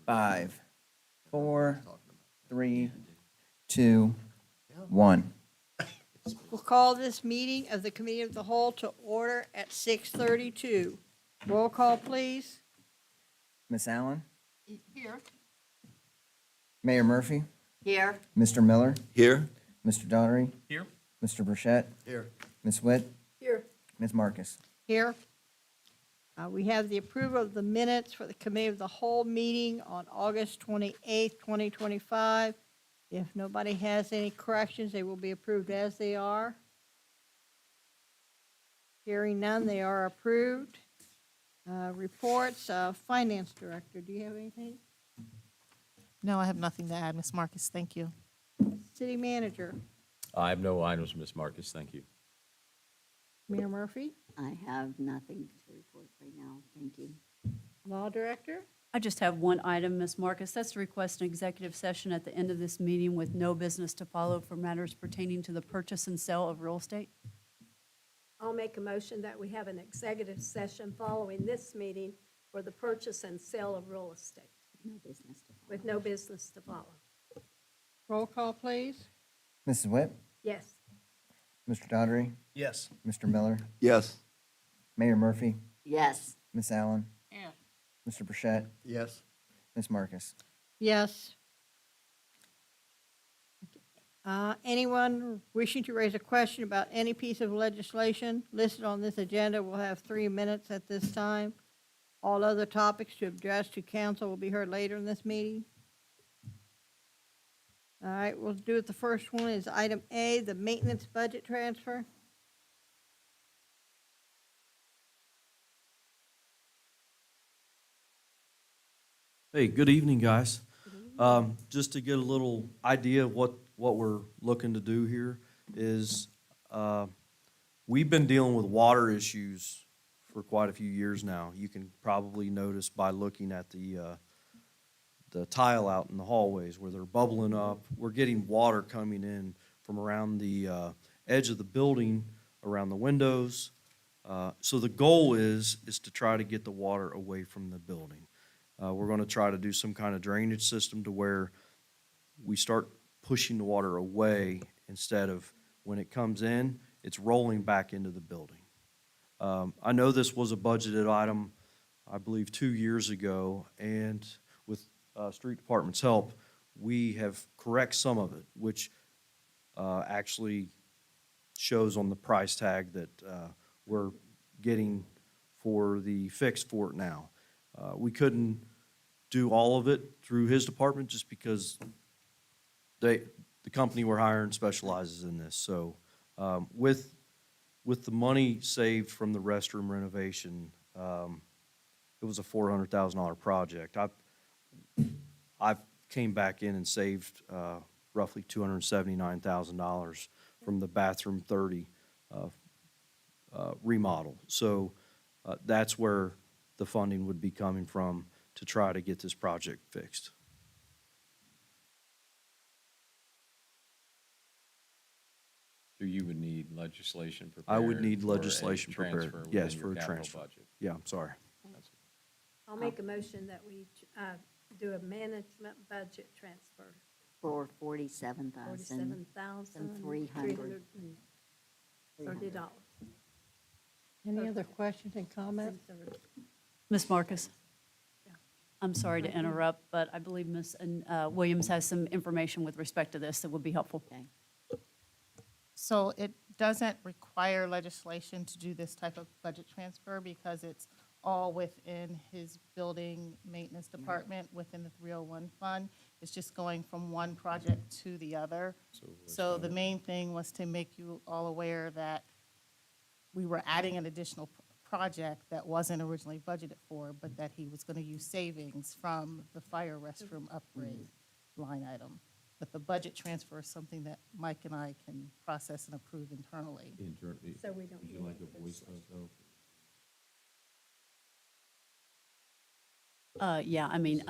5, 4, 3, 2, 1. We'll call this meeting of the Committee of the Whole to order at 6:32. Roll call, please. Miss Allen? Here. Mayor Murphy? Here. Mr. Miller? Here. Mr. Daughtery? Here. Mr. Burchett? Here. Miss Witt? Here. Ms. Marcus? Here. We have the approval of the minutes for the Committee of the Whole meeting on August 28th, 2025. If nobody has any corrections, they will be approved as they are. Hearing none, they are approved. Reports, Finance Director, do you have anything? No, I have nothing to add, Ms. Marcus, thank you. City Manager, I have no items, Ms. Marcus, thank you. Mayor Murphy, I have nothing to report right now. Thank you. Law Director, I just have one item, Ms. Marcus. That's to request an executive session at the end of this meeting with no business to follow for matters pertaining to the purchase and sale of real estate. I'll make a motion that we have an executive session following this meeting for the purchase and sale of real estate No business to follow. with no business to follow. roll call, please. Mrs. Witt? Yes. Mr. Daughtery? Yes. Mr. Miller? Yes. Mayor Murphy? Yes. Miss Allen? Yeah. Mr. Burchett? Yes. Ms. Marcus? Yes. Anyone wishing to raise a question about any piece of legislation listed on this agenda will have 3 minutes at this time. All other topics to address to council will be heard later in this meeting. All right, we'll do it. The first one is item A, the maintenance budget transfer. Hey, good evening, guys. Just to get a little idea of what we're looking to do here is, we've been dealing with water issues for quite a few years now. You can probably notice by looking at the tile out in the hallways where they're bubbling up. We're getting water coming in from around the edge of the building, around the windows. So the goal is to try to get the water away from the building. We're going to try to do some kind of drainage system to where we start pushing the water away instead of when it comes in, it's rolling back into the building. I know this was a budgeted item, I believe, 2 years ago, and with Street Department's help, we have correct some of it, which actually shows on the price tag that we're getting for the fix for it now. We couldn't do all of it through his department just because the company we're hiring specializes in this. So with the money saved from the restroom renovation, it was a $400,000 project. I've came back in and saved roughly $279,000 from the bathroom 30 remodel. So that's where the funding would be coming from to try to get this project fixed. So you would need legislation prepared? I would need for a legislation prepared, transfer yes, within for your a capital transfer. budget. Yeah, I'm sorry. I'll make a motion that we do a management budget transfer, For $47,300. $47,330. Any other questions and comments? Ms. Marcus? I'm sorry to interrupt, but I believe Ms. Williams has some information with respect to this that would be helpful. Okay. So it doesn't require legislation to do this type of budget transfer because it's all within his building maintenance department, within the 301 fund. It's just going from one project to the other. So the main thing was to make you all aware that we were adding an additional project that wasn't originally budgeted for, but that he was going to use savings from the fire restroom upgrade line item. But the budget transfer is something that Mike and I can process and approve internally. So we don't Would you need like any a voice vote, though? Yeah, I mean,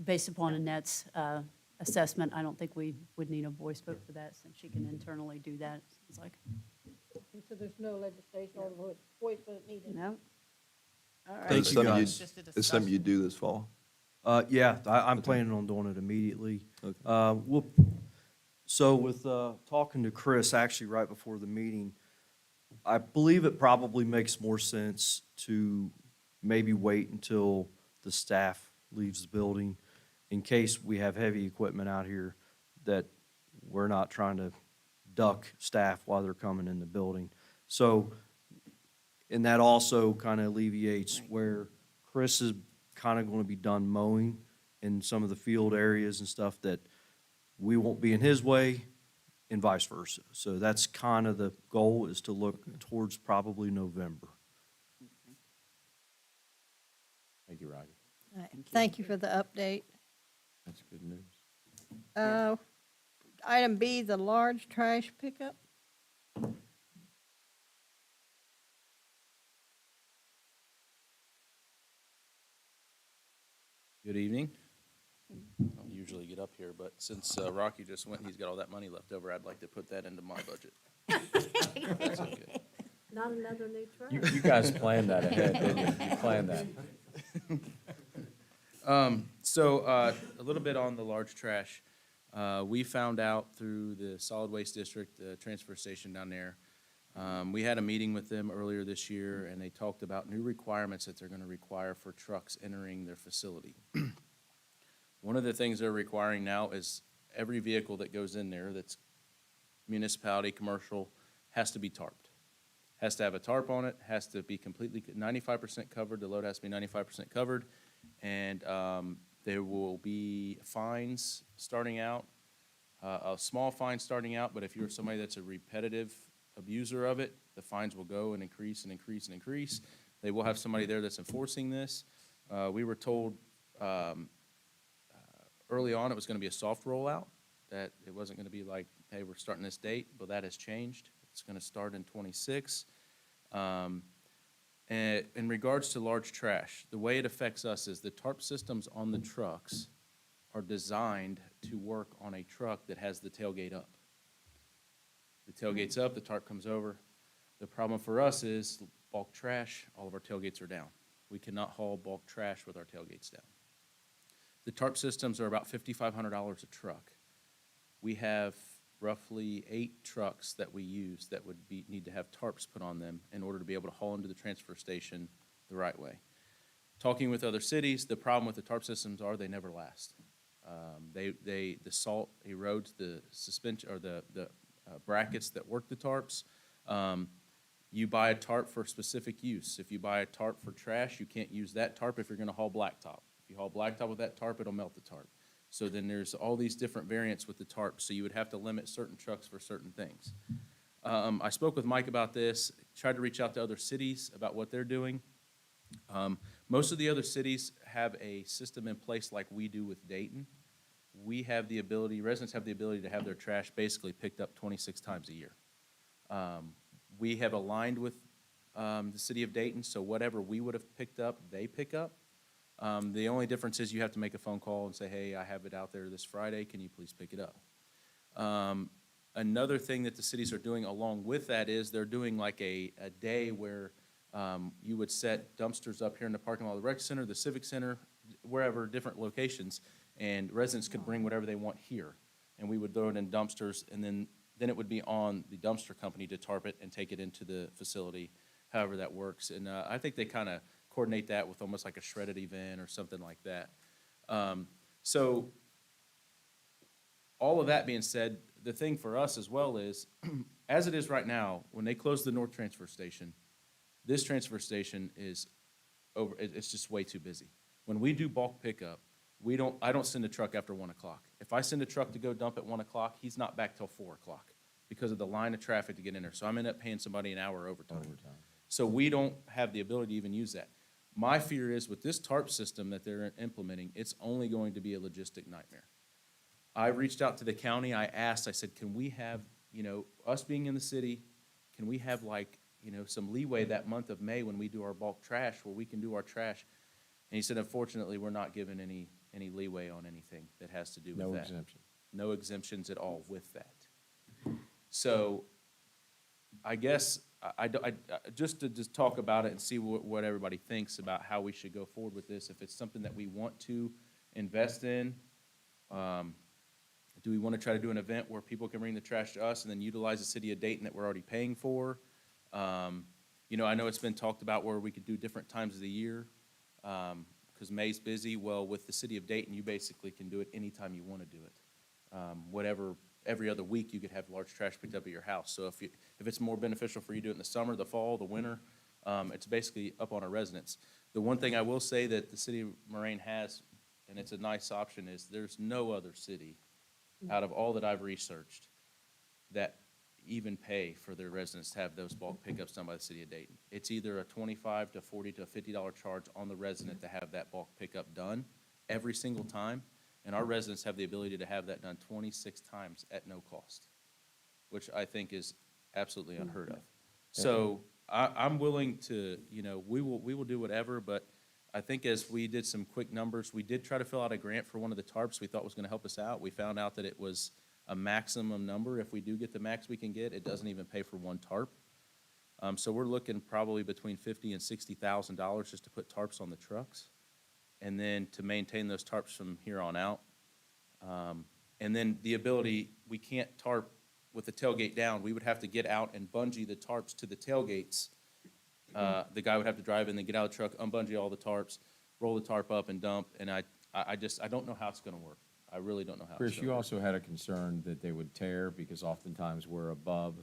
based upon Annette's assessment, I don't think we would need a voice vote for that since she can internally do that, it sounds like. So there's no legislation or voice vote needed? No? All right. Thank you, guys. Just a It's something you discussion. do this fall. Yeah, I'm planning on doing it immediately. Okay. So with talking to Chris, actually right before the meeting, I believe it probably makes more sense to maybe wait until the staff leaves the building in case we have heavy equipment out here that we're not trying to duck staff while they're coming in the building. So, and that also kind of alleviates where Chris is kind of going to be done mowing in some of the field areas and stuff that we won't be in his way and vice versa. So that's kind of the goal, is to look towards probably November. Thank you, Roger. All right, thank you for the update. That's good news. Item B, the large trash pickup. Good evening. I don't usually get up here, but since Rocky just went and he's got all that money left over, I'd like to put that into my budget. That's okay. Not another new truck. You guys planned that ahead, didn't you? You planned that. A little bit on the large trash. We found out through the solid waste district, the transfer station down there. We had a meeting with them earlier this year, and they talked about new requirements that they're gonna require for trucks entering their facility. One of the things they're requiring now is every vehicle that goes in there that's municipality, commercial, has to be tarped. Has to have a tarp on it, has to be completely 95% covered, the load has to be 95% covered. And there will be fines starting out, a small fine starting out, but if you're somebody that's a repetitive abuser of it, the fines will go and increase and increase and increase. They will have somebody there that's enforcing this. We were told early on it was gonna be a soft rollout, that it wasn't gonna be like, hey, we're starting this date, but that has changed. It's gonna start in '26. And in regards to large trash, the way it affects us is the tarp systems on the trucks are designed to work on a truck that has the tailgate up. The tailgate's up, the tarp comes over. The problem for us is bulk trash, all of our tailgates are down. We cannot haul bulk trash with our tailgates down. The tarp systems are about $5,500 a truck. We have roughly 8 trucks that we use that would need to have tarps put on them in order to be able to haul into the transfer station the right way. Talking with other cities, the problem with the tarp systems are they never last. The salt erodes the suspension, or the brackets that work the tarps. You buy a tarp for specific use. If you buy a tarp for trash, you can't use that tarp if you're gonna haul blacktop. If you haul blacktop with that tarp, it'll melt the tarp. So then there's all these different variants with the tarp, so you would have to limit certain trucks for certain things. I spoke with Mike about this, tried to reach out to other cities about what they're doing. Most of the other cities have a system in place like we do with Dayton. We have the ability, residents have the ability to have their trash basically picked up 26 times a year. We have aligned with the city of Dayton, so whatever we would have picked up, they pick up. The only difference is you have to make a phone call and say, hey, I have it out there this Friday, can you please pick it up? Another thing that the cities are doing along with that is they're doing like a day where you would set dumpsters up here in the parking lot of the rec center, the civic center, wherever, different locations, and residents could bring whatever they want here. And we would throw it in dumpsters, and then it would be on the dumpster company to tarp it and take it into the facility, however that works. And I think they kind of coordinate that with almost like a shredded event or something like that. So all of that being said, the thing for us as well is, as it is right now, when they close the north transfer station, this transfer station is over, it's just way too busy. When we do bulk pickup, I don't send a truck after 1 o'clock. If I send a truck to go dump at 1 o'clock, he's not back till 4 o'clock because of the line of traffic to get in there. So I'm end up paying somebody an hour overtime. So we don't have the ability to even use that. My fear is with this tarp system that they're implementing, it's only going to be a logistic nightmare. I reached out to the county, I asked, I said, can we have, us being in the city, can we have some leeway that month of May when we do our bulk trash where we can do our trash? And he said, unfortunately, we're not given any leeway on anything that has to do with that. No exemption. No exemptions at all with that. So I guess just to talk about it and see what everybody thinks about how we should go forward with this, if it's something that we want to invest in? Do we want to try to do an event where people can bring the trash to us and then utilize the city of Dayton that we're already paying for? You know, I know it's been talked about where we could do different times of the year, because May's busy. Well, with the city of Dayton, you basically can do it anytime you want to do it. Whatever, every other week, you could have large trash picked up at your house. So if it's more beneficial for you to do it in the summer, the fall, the winter, it's basically up on our residents. The one thing I will say that the city of Moraine has, and it's a nice option, is there's no other city out of all that I've researched that even pay for their residents to have those bulk pickups done by the city of Dayton. It's either a $25 to $40 to $50 charge on the resident to have that bulk pickup done every single time. And our residents have the ability to have that done 26 times at no cost, which I think is absolutely unheard of. So I'm willing to, you know, we will do whatever, but I think as we did some quick numbers, we did try to fill out a grant for one of the tarps we thought was gonna help us out. We found out that it was a maximum number. If we do get the max we can get, it doesn't even pay for one tarp. So we're looking probably between $50,000 and $60,000 just to put tarps on the trucks, and then to maintain those tarps from here on out. And then the ability, we can't tarp with the tailgate down. We would have to get out and bungee the tarps to the tailgates. The guy would have to drive in, then get out of the truck, unbungee all the tarps, roll the tarp up and dump, and I don't know how it's gonna work. I really don't know how it's Chris, gonna you work. also had a concern that they would tear because oftentimes we're above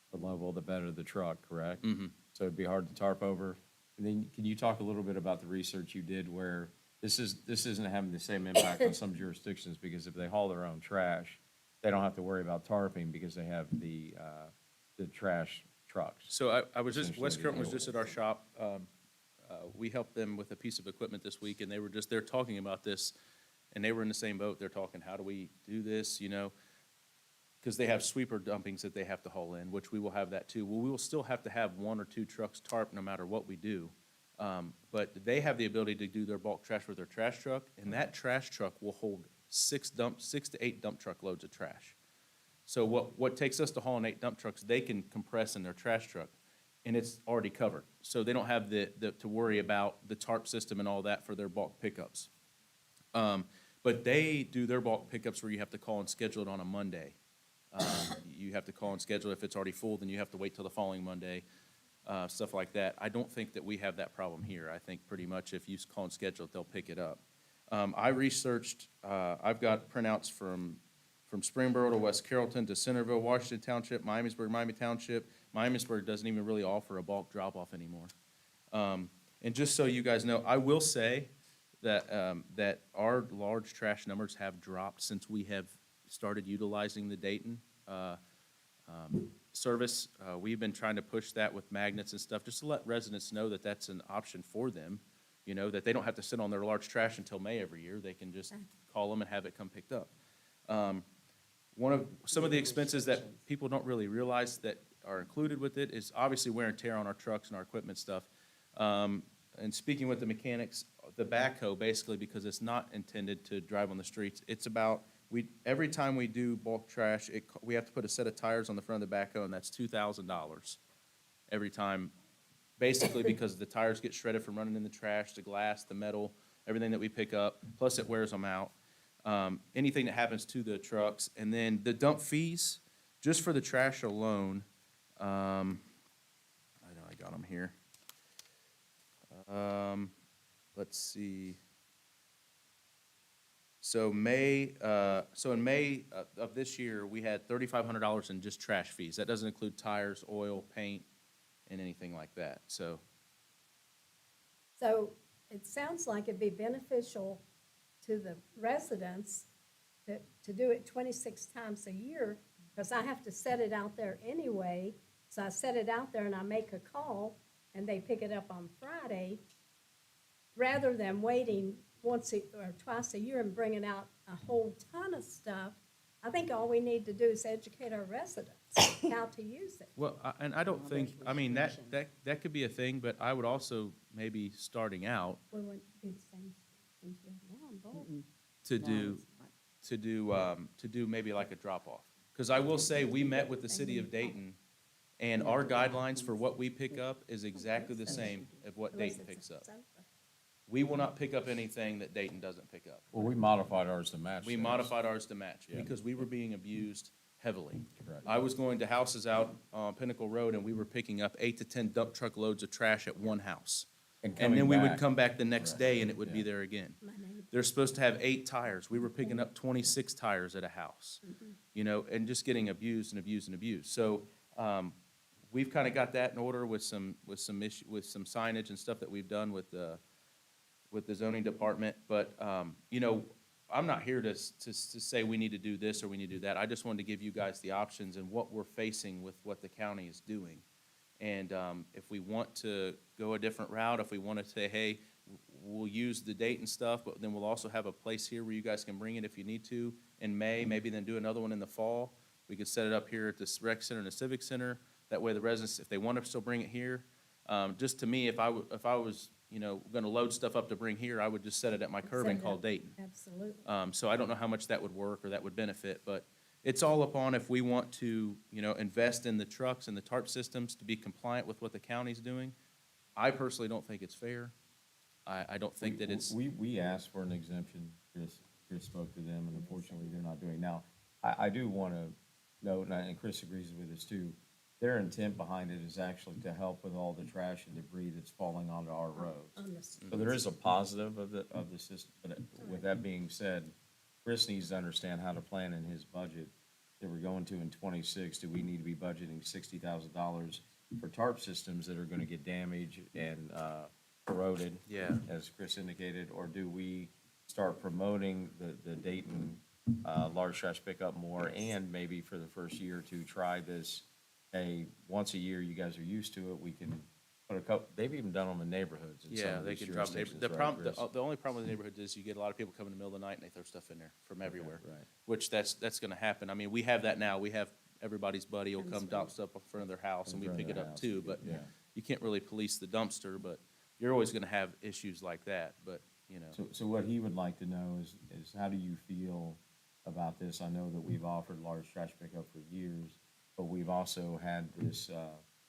the level of the bed of the truck, correct? Mhm. So it'd be hard to tarp over. And then can you talk a little bit about the research you did where this isn't having the same impact on some jurisdictions because if they haul their own trash, they don't have to worry about tarping because they have the trash trucks. So I was just, Essentially West the Curtin was deal. just at our shop. We helped them with a piece of equipment this week, and they were just, they're talking about this, and they were in the same boat. They're talking, how do we do this, you know? Because they have sweeper dumpings that they have to haul in, which we will have that too. Well, we will still have to have 1 or 2 trucks tarp no matter what we do. But they have the ability to do their bulk trash with their trash truck, and that trash truck will hold 6 to 8 dump truck loads of trash. So what takes us to haul in 8 dump trucks, they can compress in their trash truck, and it's already covered. So they don't have to worry about the tarp system and all that for their bulk pickups. But they do their bulk pickups where you have to call and schedule it on a Monday. You have to call and schedule. If it's already full, then you have to wait till the following Monday, stuff like that. I don't think that we have that problem here. I think pretty much if you call and schedule it, they'll pick it up. I researched, I've got printouts from Springboro to West Carrollton to Centerville, Washington Township, Miamisburg, Miami Township. Miamisburg doesn't even really offer a bulk drop-off anymore. And just so you guys know, I will say that our large trash numbers have dropped since we have started utilizing the Dayton service. We've been trying to push that with magnets and stuff, just to let residents know that that's an option for them, you know, that they don't have to sit on their large trash until May every year. They can just call them and have it come picked up. Some of the expenses that people don't really realize that are included with it is obviously wear and tear on our trucks and our equipment stuff. And speaking with the mechanics, the backhoe, basically, because it's not intended to drive on the streets, it's about, every time we do bulk trash, we have to put a set of tires on the front of the backhoe, and that's $2,000 every time, basically because the tires get shredded from running in the trash, the glass, the metal, everything that we pick up, plus it wears them out. Anything that happens to the trucks, and then the dump fees, just for the trash alone, I know I got them here. Let's see. So in May of this year, we had $3,500 in just trash fees. That doesn't include tires, oil, paint, and anything like that, so. So it sounds like it'd be beneficial to the residents to do it 26 times a year, because I have to set it out there anyway. So I set it out there and I make a call, and they pick it up on Friday, rather than waiting once or twice a year and bringing out a whole ton of stuff. I think all we need to do is educate our residents how to use it. Well, and I don't think, I mean, that could be a thing, but I would also, maybe starting out, We wouldn't do the same things we have now in bulk. to do maybe like a drop-off. Because I will say, we met with the city of Dayton, and our guidelines for what we pick up is exactly the same of what Unless Dayton it's picks up. sofa. We will not pick up anything that Dayton doesn't pick up. Well, we modified ours to match. We theirs. modified ours to match Yeah. because we were being abused heavily. Correct. I was going to houses out on Pinnacle Road and we were picking up 8 to 10 dump truck loads of trash at one house. And coming then we would back. come back the next Correct. day and it would be Yeah. there again. My neighbor. They're supposed to have 8 tires. We were picking up 26 tires at a house. You know, and just getting abused and abused and abused. So, we've kind of got that in order with some signage and stuff that we've done with the zoning department. But, you know, I'm not here to say we need to do this or we need to do that. I just wanted to give you guys the options and what we're facing with what the county is doing. And, if we want to go a different route, if we want to say, hey, we'll use the date and stuff, but then we'll also have a place here where you guys can bring it if you need to in May, maybe then do another one in the fall. We could set it up here at the rec center and the civic center. That way the residents, if they want to still bring it here, just to me, if I was, you know, gonna load stuff up to bring here, I would just set it at my curb and Set it call up. Dayton. Absolutely. So I don't know how much that would work or that would benefit, but it's all upon if we want to, you know, invest in the trucks and the tarp systems to be compliant with what the county's doing. I personally don't think it's fair. I don't think that it's, We asked for an exemption, Chris spoke to them, and unfortunately, they're not doing it. Now, I do want to note, and Chris agrees with this too, their intent behind it is actually to help with all the trash and debris that's falling onto our roads. On the So there is a positive of the system, but with that being said, Chris needs to understand how to plan in his budget that we're going to in '26. Do we need to be budgeting $60,000 for tarp systems that are gonna get damaged and, corroded? Yeah. As Chris indicated, or do we start promoting the Dayton, large trash pickup more, and maybe for the first year or two, try this, hey, once a year, you guys are used to it, we can put a couple, they've even done them in neighborhoods in some yeah, of they these can drop, jurisdictions, the right, problem, Chris? the only problem with the neighborhoods is you get a lot of people coming in the middle of the night and they throw stuff in there from everywhere. Right. Which that's gonna happen. I mean, we have that now. We have everybody's buddy will come dump stuff in front of their house and we In front pick of it their up house. too, but Yeah. you can't really police the dumpster, but you're always gonna have issues like that, but, you know. So what he would like to know is how do you feel about this? I know that we've offered large trash pickup for years, but we've also had this,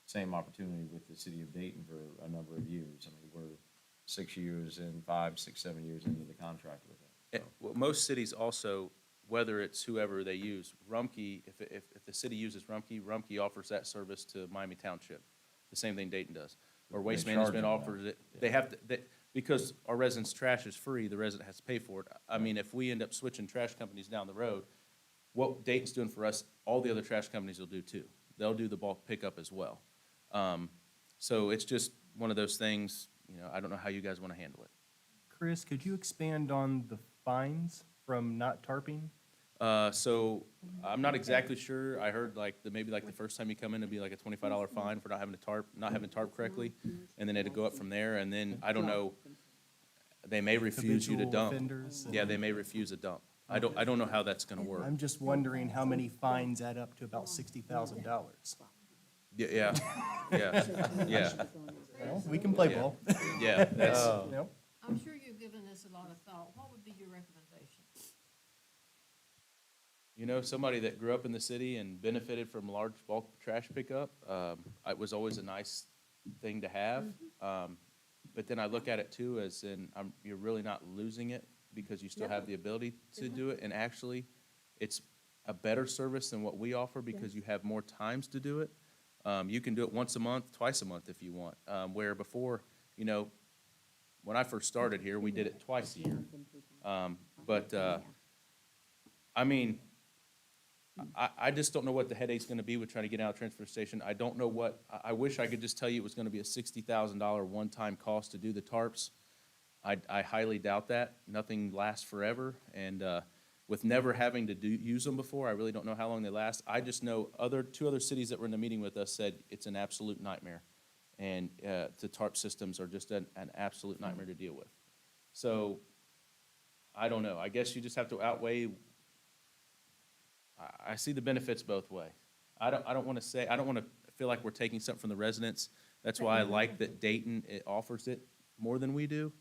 same opportunity with the city of Dayton for a number of years. I mean, we're 6 years in, 5, 6, 7 years into the contract with it. Well, most cities also, whether it's whoever they use, Rumpke, if the city uses Rumpke, Rumpke offers that service to Miami Township. The same thing Dayton does. Or Waste They charge Management them, offers though. it. They have to, because our residents' trash is free, the resident has to pay for it. I mean, if we end up switching trash companies down the road, what Dayton's doing for us, all the other trash companies will do too. They'll do the bulk pickup as well. So it's just one of those things, you know, I don't know how you guys want to handle it. Chris, could you expand on the fines from not tarping? So I'm not exactly sure. I heard like maybe like the first time you come in, it'd be like a $25 fine for not having not having tarp correctly. And then it'd go up from there. And then, I don't know, they may refuse you to Habitual dump. offenders? Yeah, they may refuse a dump. I don't know how that's gonna work. I'm just wondering how many fines add up to about $60,000. Yeah, yeah, yeah, Well, we can play ball. yeah, that's, You know? I'm sure you've given this a lot of thought. What would be your recommendation? you know, somebody that grew up in the city and benefited from large bulk trash pickup, it was always a nice thing to have. But then I look at it too as in, you're really not losing it because you still have the ability to do it. And actually, it's a better service than what we offer because you have more times to do it. You can do it once a month, twice a month if you want. Where before, you know, when I first started here, we did it twice a year. I mean, I just don't know what the headache's gonna be with trying to get out of the transfer station. I don't know what, I wish I could just tell you it was gonna be a $60,000 one-time cost to do the tarps. I highly doubt that. Nothing lasts forever, and, with never having to use them before, I really don't know how long they last. I just know two other cities that were in the meeting with us said it's an absolute nightmare. And, the tarp systems are just an absolute nightmare to deal with. So, I don't know. I guess you just have to outweigh. I see the benefits both way. I don't want to feel like we're taking something from the residents. That's why I like that Dayton, it offers it more than we do.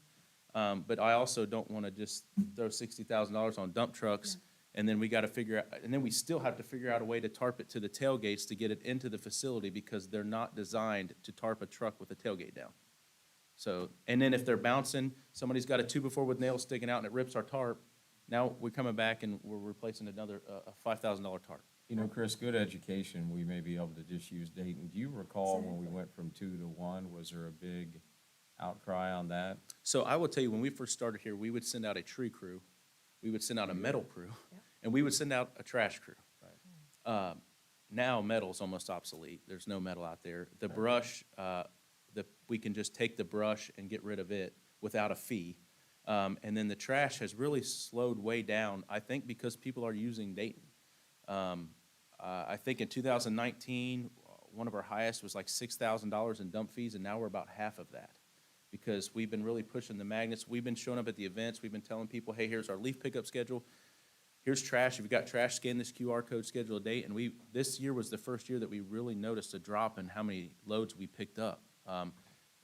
But I also don't want to just throw $60,000 on dump trucks and then we got to figure out, and then we still have to figure out a way to tarp it to the tailgates to get it into the facility because they're not designed to tarp a truck with a tailgate down. So, and then if they're bouncing, somebody's got a 2x4 with nails sticking out and it rips our tarp, now we're coming back and we're replacing another, a $5,000 tarp. You know, Chris, good education, we may be able to just use Dayton. Do you recall when we went from 2 to 1, was there a big outcry on that? So I will tell you, when we first started here, we would send out a tree crew, we would send out a metal crew, and we would send out a trash crew. Now metal's almost obsolete. There's no metal out there. The brush, we can just take the brush and get rid of it without a fee. And then the trash has really slowed way down, I think because people are using Dayton. I think in 2019, one of our highest was like $6,000 in dump fees, and now we're about half of that. Because we've been really pushing the magnets. We've been showing up at the events. We've been telling people, hey, here's our leaf pickup schedule. Here's trash. If you've got trash, scan this QR code, schedule a date. And this year was the first year that we really noticed a drop in how many loads we picked up.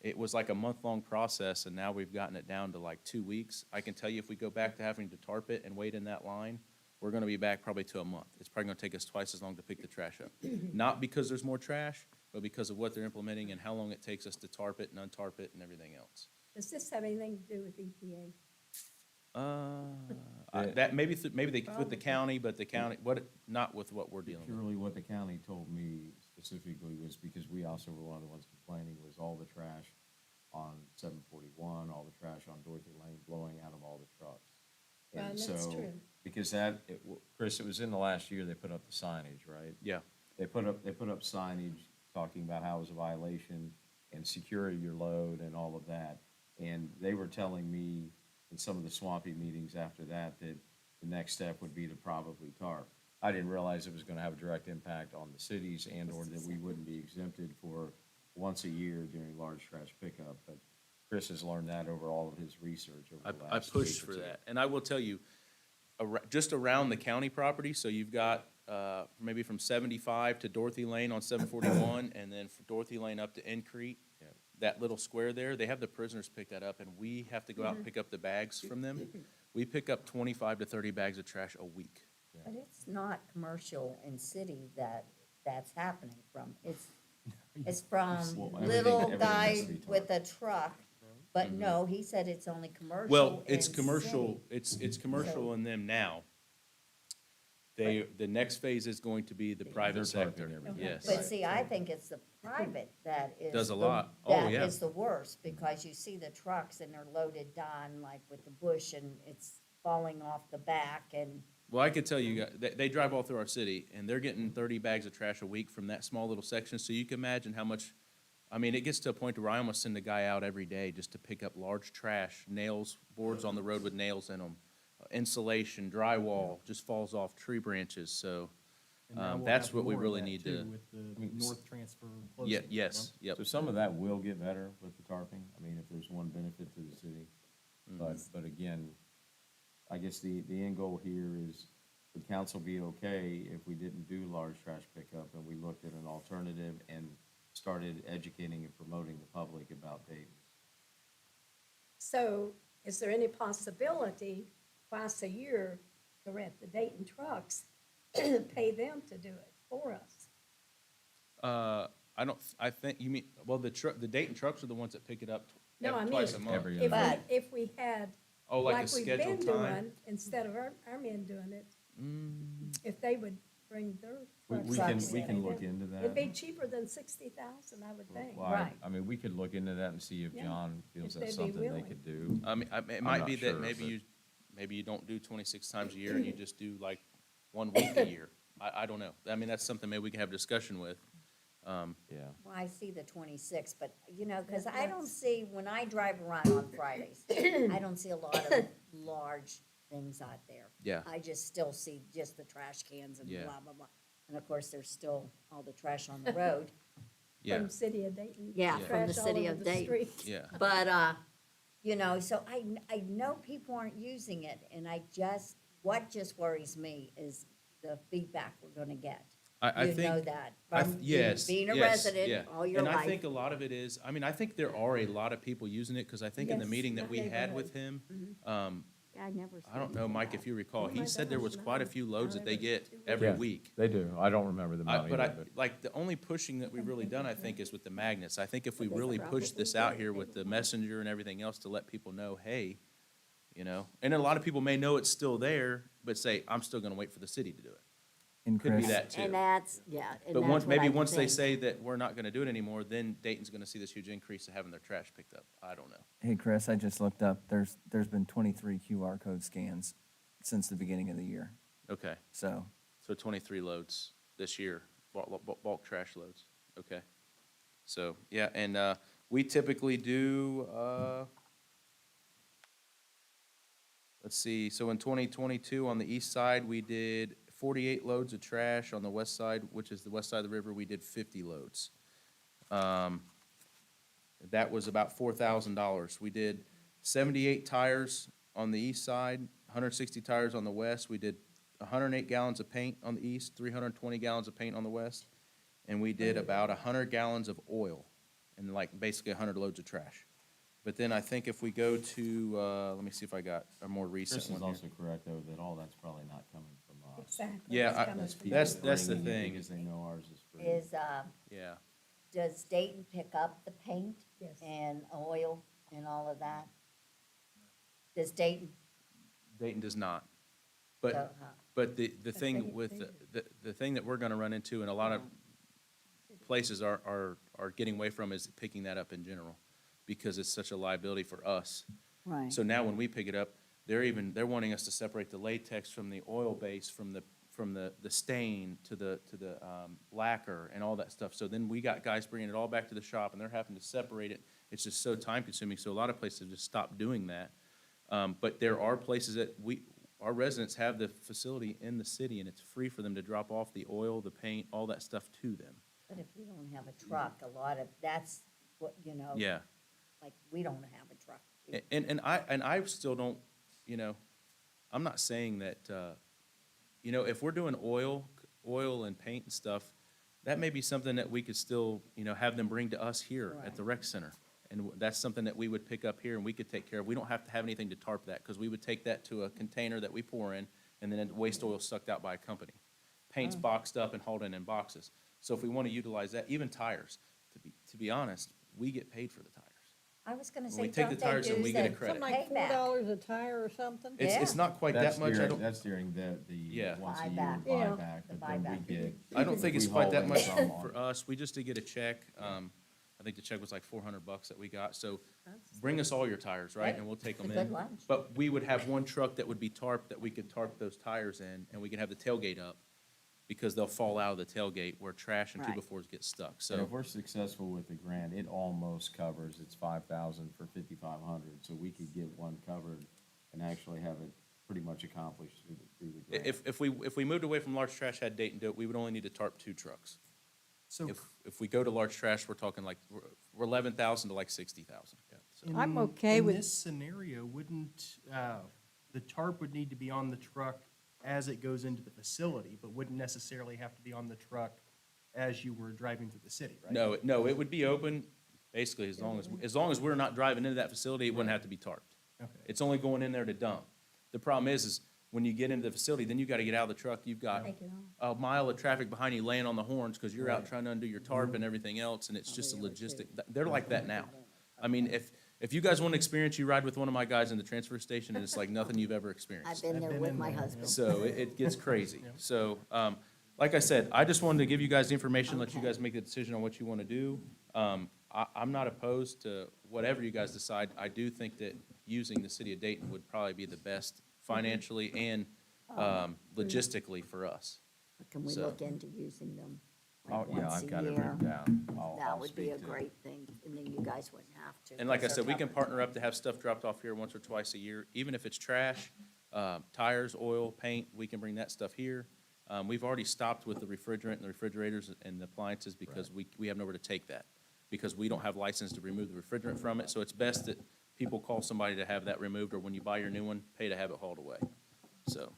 It was like a month-long process, and now we've gotten it down to like 2 weeks. I can tell you if we go back to having to tarp it and wait in that line, we're gonna be back probably to a month. It's probably gonna take us twice as long to pick the trash up. Not because there's more trash, but because of what they're implementing and how long it takes us to tarp it and untarp it and everything else. Does this have anything to do with E EPA? That, maybe with the county, but the county, not with what we're dealing with. Purely what the county told me specifically was because we also were one of the ones complaining was all the trash on 741, all the trash on Dorothy Lane blowing out of all the trucks. Well, And that's so, true. because Chris, it was in the last year they put up the signage, right? Yeah. They put up signage talking about how it was a violation and secure your load and all of that. And they were telling me in some of the swampy meetings after that, that the next step would be to probably tarp. I didn't realize it was gonna have a direct impact on the cities and or that we wouldn't be exempted for once a year during large trash pickup. But Chris has learned that over all of his research over the I last pushed week for or two. that. And I will tell you, just around the county property, so you've got, maybe from 75 to Dorothy Lane on 741, and then from Dorothy Lane up to Increte, Yeah. that little square there, they have the prisoners pick that up, and we have to go out and pick up the bags from them. We pick up 25 to 30 bags of trash a week. But it's not commercial and city that's happening from. It's from Well, little everything guy has to be with a truck. But no, he said it's only commercial Well, it's and commercial, city. it's commercial in them now. The next phase is going to be the private They're sector, tarping everything. yes. But see, I think it's the private that is. Does a the- lot. Oh, yeah. That is the worst, because you see the trucks and they're loaded down, like with the bush, and it's falling off the back, and Well, I could tell you, they drive all through our city, and they're getting 30 bags of trash a week from that small little section, so you can imagine how much, I mean, it gets to a point where I almost send a guy out every day just to pick up large trash, nails, boards on the road with nails in them, insulation, drywall, just falls off tree branches, so, And now we'll that's have what we more of really that, need too, to. With the mean, north transfer closing. Yeah, you yes, know? yep. So some of that will get better with the tarping, I mean, if there's one benefit to the city. But again, I guess the end goal here is, would council be okay if we didn't do large trash pickup and we looked at an alternative and started educating and promoting the public about Dayton? So is there any possibility twice a year to rent the Dayton trucks, pay them to do it for us? I think, you mean, well, the Dayton trucks are the ones that pick it up No, I mean, twice a month. Every If other we, if we had, Oh, like a like we've been scheduled time? doing, instead of our men doing it, if they would bring their We trucks. can, we in, can and look then- into that. It'd be cheaper than 60,000, I would think. Well, Right. I mean, we could look into that and see if Yeah, John feels if that's they'd be something they willing. could do. I mean, it I'm might not be sure, that but- maybe you don't do 26 times a year and you just do like 1 week a year. I don't know. I mean, that's something maybe we can have a discussion with. Yeah. well, I see the 26, but, you know, because I don't see, when I drive around on Fridays, I don't see a lot of large things out there. Yeah. I just still see just the trash cans and Yeah. blah, blah, blah. And of course, there's still all the trash on the road. Yeah, From city of Dayton. Yeah, from the trash all city over of the Dayton. streets. yeah. But, you know, so I know people aren't using it, and what just worries me is the feedback we're gonna get. I You think. know that, I from th- yes, being a yes, resident yeah. all your And I life. think a lot of it is, I mean, I think there are a lot of people using it, because I think in the Yes, meeting that my we had neighborhood. with him, I never. I don't know, Mike, if you recall, Oh he my said there was gosh, quite a no. few loads that they get Yeah. every Yeah. week. They do. I don't remember the amount But I, either, but like, the only pushing that we've really done, I think, is with the magnets. I think if we really push this out here with the messenger and everything else to let people know, hey, you know, and a lot of people may know it's still there, but say, I'm still gonna wait for the city to do it. And Could be Chris, that too. And that's, yeah, and But that's once, what maybe I once they think. say that we're not gonna do it anymore, then Dayton's gonna see this huge increase of having their trash picked up. I don't know. hey, Chris, I just looked up, there's been 23 QR code scans since the beginning of the year. Okay, So, so 23 loads this year, bulk trash loads. Okay. So, yeah, and, we typically do, let's see, so in 2022, on the east side, we did 48 loads of trash. On the west side, which is the west side of the river, we did 50 loads. That was about $4,000. We did 78 tires on the east side, 160 tires on the west. We did 108 gallons of paint on the east, 320 gallons of paint on the west. And we did about 100 gallons of oil and like basically 100 loads of trash. But then I think if we go to, let me see if I got a more recent Chris one is here. also correct, though, that all that's probably not coming from us. Exactly. Yeah, It's I- coming That's from people That's the bringing it thing. Because they know ours is free. Is, Yeah. does Dayton pick up the paint Yes. and oil and all of that? Does Dayton? Dayton does not. so, But, but the they- thing with, the thing that we're gonna run into, and a lot of places are getting away from, is picking that up in general, because it's such a liability for us. Right. So now when we pick it up, they're wanting us to separate the latex from the oil base, from the stain to the lacquer and all that stuff. So then we got guys bringing it all back to the shop, and they're having to separate it. It's just so time consuming, so a lot of places have just stopped doing that. But there are places that our residents have the facility in the city, and it's free for them to drop off the oil, the paint, all that stuff to them. But if you don't have a truck, a lot of, that's what, you know. Yeah. Like, we don't have a truck. And I still don't, you know, I'm not saying that, you know, if we're doing oil and paint and stuff, that may be something that we could still, you know, have them bring to us here at the rec center. And that's something that we would pick up here and we could take care of. We don't have to have anything to tarp that, because we would take that to a container that we pour in, and then waste oil sucked out by a company. Paint's boxed up and hauled in boxes. So if we want to utilize that, even tires, to be honest, we get paid for the tires. I was gonna When say, we take the don't they tires and use we get a that credit. Something like payback? $4 a tire or something? It's Yeah. not quite that much. I don't. That's during the Yeah. once a year Buyback. Yeah. buyback, The but then we buyback. get. I don't think it's we quite haul that in much some on for it. us. We just did get a check. I think the check was like $400 that we got. So bring us all your tires, right? And we'll take them It's a in. good lunch. But we would have one truck that would be tarped, that we could tarp those tires in, and we could have the tailgate up, because they'll fall out of the tailgate where trash and Right. 2x4s get stuck. And So, if we're successful with the grant, it almost covers, it's 5,000 for 5,500, so we could get one covered and actually have it pretty much accomplished through the grant. if we moved away from large trash, had Dayton do it, we would only need to tarp 2 trucks. So If we go to large trash, we're talking like, we're 11,000 to like 60,000. So, I'm okay with- In this scenario, wouldn't, the tarp would need to be on the truck as it goes into the facility, but wouldn't necessarily have to be on the truck as you were driving through the city, right? No, it would be open, basically, as long as we're not driving into that facility, it wouldn't have to be tarped. Okay. It's only going in there to dump. The problem is when you get into the facility, then you gotta get out of the truck, you've got Take it off. a mile of traffic behind you laying on the horns, because you're out trying to undo your tarp and everything else, and it's just a logistic, they're like that now. I mean, if you guys want to experience, you ride with one of my guys in the transfer station, and it's like nothing you've ever I've experienced. been there been with in my there, husband. So it gets crazy. So, like I said, I just wanted to give you guys the information, let you Okay. guys make the decision on what you want to do. I'm not opposed to whatever you guys decide. I do think that using the city of Dayton would probably be the best financially and logistically for us. Can we So- look into using them Oh, like yeah, once I've a got it year? written down. I'll That would be speak a to it. great thing, and then you guys wouldn't have to. And like I because said, we they're can covered. partner up to have stuff dropped off here once or twice a year, even if it's trash, tires, oil, paint, we can bring that stuff here. We've already stopped with the refrigerant and the refrigerators and the appliances, because we have nowhere to take that, because we don't have license to remove the refrigerant from it. So it's best that people call somebody to have that removed, or when you buy your new one, pay to have it hauled away. So,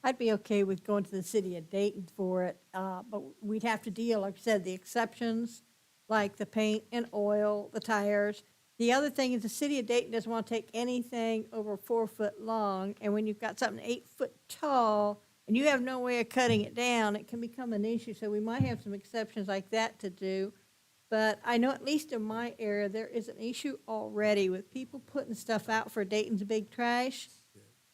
I'd be okay with going to the city of Dayton for it, but we'd have to deal, like I said, the exceptions, like the paint and oil, the tires, The other thing is the city of Dayton doesn't want to take anything over 4 foot long, and when you've got something 8 foot tall and you have no way of cutting it down, it can become an issue. So we might have some exceptions like that to do. But I know at least in my area, there is an issue already with people putting stuff out for Dayton's Big Trash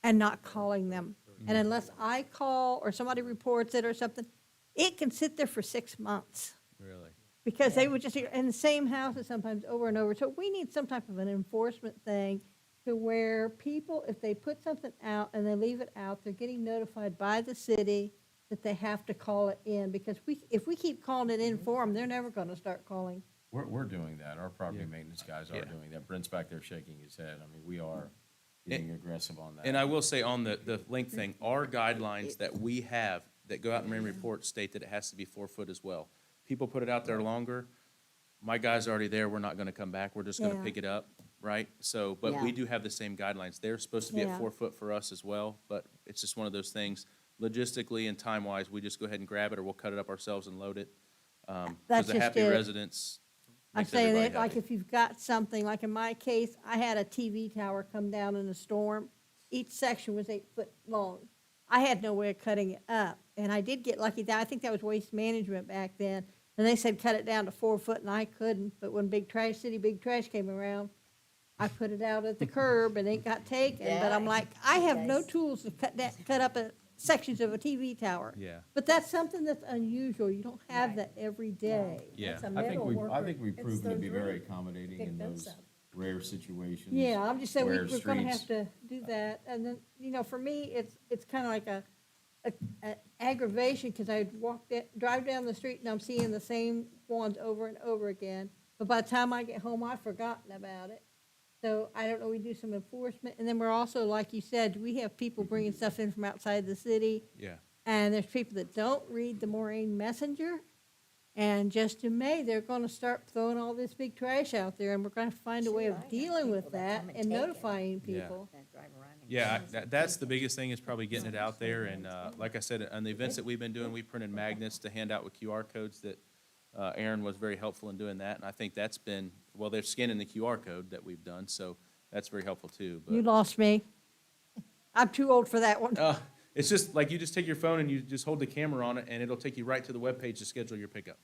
and not calling them. And unless I call or somebody reports it or something, it can sit there for 6 months. Really? Because they would just, in the same houses sometimes over and over. So we need some type of an enforcement thing to where people, if they put something out and they leave it out, they're getting notified by the city that they have to call it in. Because if we keep calling it in for them, they're never going to start calling. We're doing that. Our property maintenance guys are Yeah. doing that. Brent's back there shaking his head. I mean, we are getting aggressive on that. And I will say on the link thing, our guidelines that we have that go out in marine reports state that it has to be 4 foot as well. People put it out there longer, my guy's already there, we're not gonna come back, we're just gonna Yeah. pick it up, right? So, but we Yeah. do have the same guidelines. They're supposed to be Yeah. at 4 foot for us as well, but it's just one of those things, logistically and time-wise, we just go ahead and grab it, or we'll cut it up ourselves and load it. That's Because the just happy it. residents I'm makes saying everybody that, like, happy. if you've got something, like in my case, I had a TV tower come down in a storm. Each section was 8 foot long. I had no way of cutting it up, and I did get lucky that, I think that was Waste Management back then. And they said cut it down to 4 foot, and I couldn't, but when Big Trash City, Big Trash came around, I put it out at the curb and it got taken, but I'm Yeah, like, I have no yes. tools to cut up sections of a TV tower. Yeah. But that's something that's unusual. You don't have Right. that every day. Yeah. It's a I metal think worker. we've It's proven to their be very dream. accommodating Pick in those those up. rare situations. Yeah, I'm just saying, where we're gonna have streets- to do that, and then, for me, it's kinda like a aggravation, cause drive down the street and I'm seeing the same ones over and over again, but by the time I get home, I've forgotten about it. So I don't know, we do some enforcement, and then we're also, like you said, we have people bringing stuff in from outside the city, Yeah. and there's people that don't read the Moraine Messenger. And just in May, they're gonna start throwing all this big trash out there, and we're gonna find a way Sure, I of have dealing with people that that come and and take it. notifying Yeah. people. That drive around and Yeah, cleans it. that's the biggest thing is probably getting it out there, and, like I said, on the events that we've been doing, we printed magnets to hand out with QR codes that, Aaron was very helpful in doing that, and I think that's been, well, they're scanning the QR code that we've done, so that's very helpful too, You but. lost me. I'm too old for that one. It's just, like, you just take your phone and you just hold the camera on it, and it'll take you right to the webpage to schedule your pickup.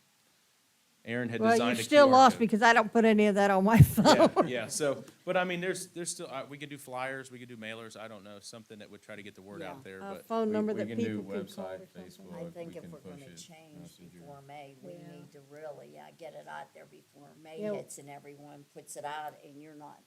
Aaron had Well, designed you a still QR lost code. because I don't put any of that on my phone. Yeah, yeah, so, but I mean, there's still, we could do flyers, we could do mailers, I don't know, something that would try to get the word Yeah. out there, A but. phone number We that can do people can call or website, something. Facebook. I think we if can we're push gonna it, change messenger. before May, we Yeah. need to really, get it out there before May Yeah. hits and everyone puts it out and you're not